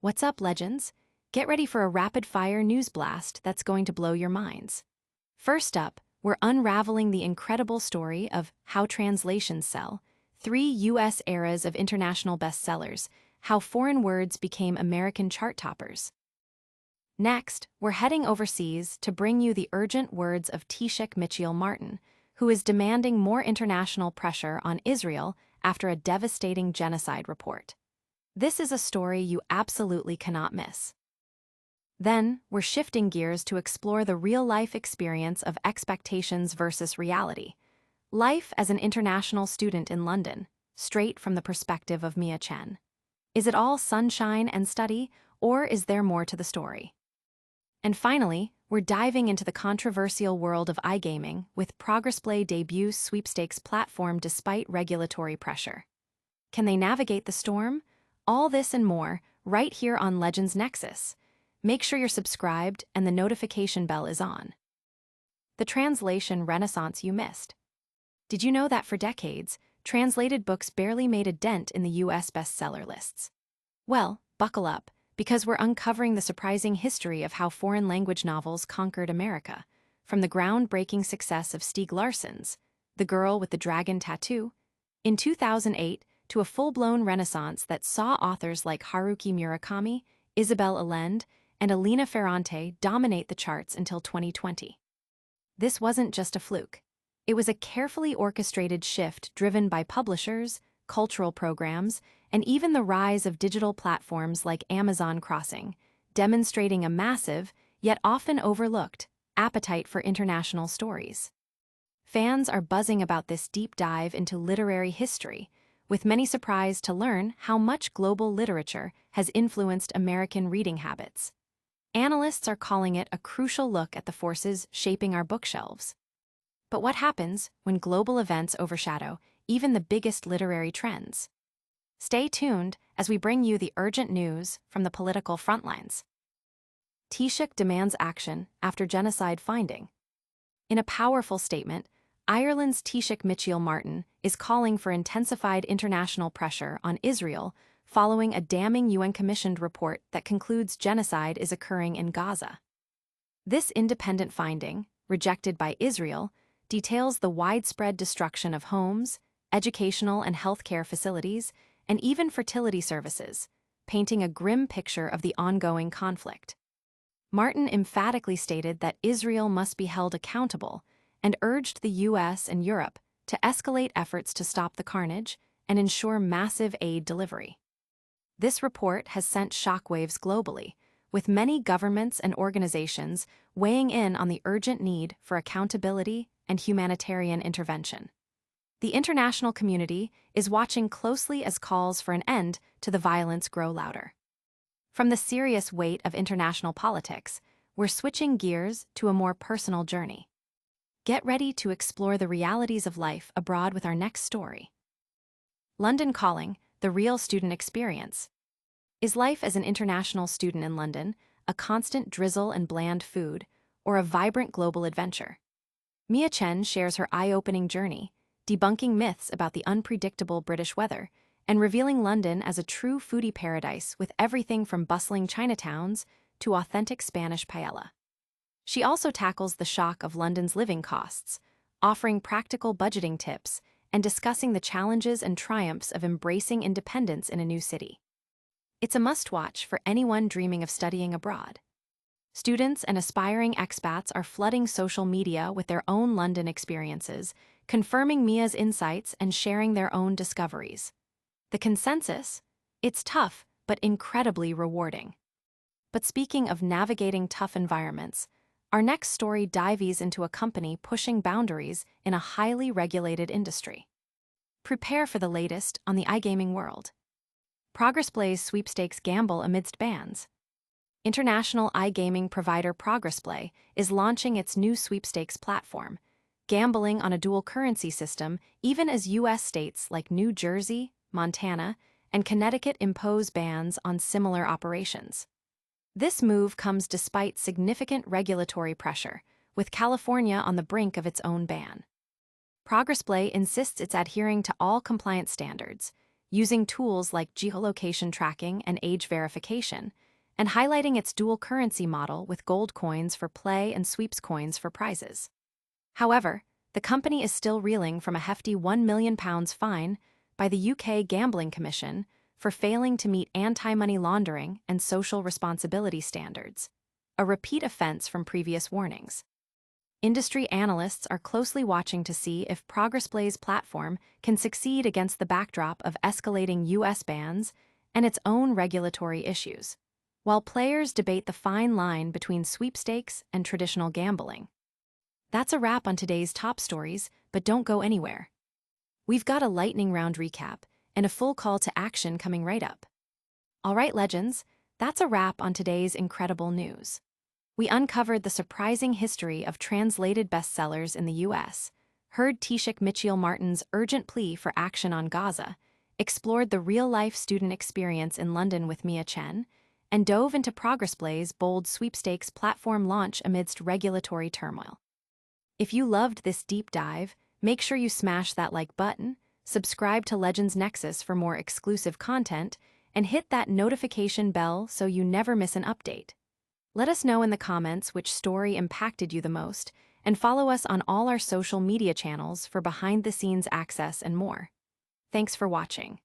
What's up, Legends? Get ready for a rapid-fire news blast that's going to blow your minds. First up, we're unraveling the incredible story of How Translations Sell, 3 U.S. eras of international bestsellers, how foreign words became American chart toppers. Next, we're heading overseas to bring you the urgent words of Taoiseach Micheal Martin, who is demanding more international pressure on Israel after a devastating genocide report. This is a story you absolutely cannot miss. Then, we're shifting gears to explore the real-life experience of expectations versus reality. Life as an international student in London, straight from the perspective of Mia Chen. Is it all sunshine and study, or is there more to the story? And finally, we're diving into the controversial world of iGaming with ProgressPlay debuts Sweepstakes platform despite regulatory pressure. Can they navigate the storm? All this and more, right here on Legends Nexus. Make sure you're subscribed and the notification bell is on. The translation renaissance you missed. Did you know that for decades, translated books barely made a dent in the US bestseller lists? Well, buckle up, because we're uncovering the surprising history of how foreign language novels conquered America, from the groundbreaking success of Stieg Larsson's The Girl with the Dragon Tattoo in 2008 to a full-blown renaissance that saw authors like Haruki Murakami, Isabel Allende, and Elena Ferrante dominate the charts until 2020. This wasn't just a fluke. It was a carefully orchestrated shift driven by publishers, cultural programs, and even the rise of digital platforms like Amazon Crossing, demonstrating a massive, yet often overlooked, appetite for international stories. Fans are buzzing about this deep dive into literary history, with many surprised to learn how much global literature has influenced American reading habits. Analysts are calling it a crucial look at the forces shaping our bookshelves. But what happens when global events overshadow even the biggest literary trends? Stay tuned as we bring you the urgent news from the political frontlines. Taoiseach demands action after genocide finding. In a powerful statement, Ireland's Taoiseach Micheal Martin is calling for intensified international pressure on Israel following a damning UN-commissioned report that concludes genocide is occurring in Gaza. This independent finding, rejected by Israel, details the widespread destruction of homes, educational and healthcare facilities, and even fertility services, painting a grim picture of the ongoing conflict. Martin emphatically stated that Israel must be held accountable and urged the US and Europe to escalate efforts to stop the carnage and ensure massive aid delivery. This report has sent shockwaves globally, with many governments and organizations weighing in on the urgent need for accountability and humanitarian intervention. The international community is watching closely as calls for an end to the violence grow louder. From the serious weight of international politics, we're switching gears to a more personal journey. Get ready to explore the realities of life abroad with our next story. London Calling, the real student experience. Is life as an international student in London a constant drizzle and bland food, or a vibrant global adventure? Mia Chen shares her eye-opening journey, debunking myths about the unpredictable British weather and revealing London as a true foodie paradise with everything from bustling Chinatowns to authentic Spanish paella. She also tackles the shock of London's living costs, offering practical budgeting tips and discussing the challenges and triumphs of embracing independence in a new city. It's a must-watch for anyone dreaming of studying abroad. Students and aspiring expats are flooding social media with their own London experiences, confirming Mia's insights and sharing their own discoveries. The consensus? It's tough, but incredibly rewarding. But speaking of navigating tough environments, our next story dives into a company pushing boundaries in a highly regulated industry. Prepare for the latest on the iGaming world. ProgressPlay's Sweepstakes gamble amidst bans. International iGaming provider ProgressPlay is launching its new Sweepstakes platform, gambling on a dual currency system even as U.S. states like New Jersey, Montana, and Connecticut impose bans on similar operations. This move comes despite significant regulatory pressure, with California on the brink of its own ban. ProgressPlay insists it's adhering to all compliance standards, using tools like geolocation tracking and age verification, and highlighting its dual currency model with gold coins for play and sweeps coins for prizes. However, the company is still reeling from a hefty £1 million fine by the UK Gambling Commission for failing to meet anti-money laundering and social responsibility standards, a repeat offense from previous warnings. Industry analysts are closely watching to see if ProgressPlay's platform can succeed against the backdrop of escalating US bans and its own regulatory issues, while players debate the fine line between sweepstakes and traditional gambling. That's a wrap on today's top stories, but don't go anywhere. We've got a lightning round recap and a full call to action coming right up. All right, Legends, that's a wrap on today's incredible news. We uncovered the surprising history of translated bestsellers in the US, heard Taoiseach Micheal Martin's urgent plea for action on Gaza, explored the real-life student experience in London with Mia Chen, and dove into ProgressPlay's bold sweepstakes platform launch amidst regulatory turmoil. If you loved this deep dive, make sure you smash that like button, subscribe to Legends Nexus for more exclusive content, and hit that notification bell so you never miss an update. Let us know in the comments which story impacted you the most, and follow us on all our social media channels for behind-the-scenes access and more. Thanks for watching.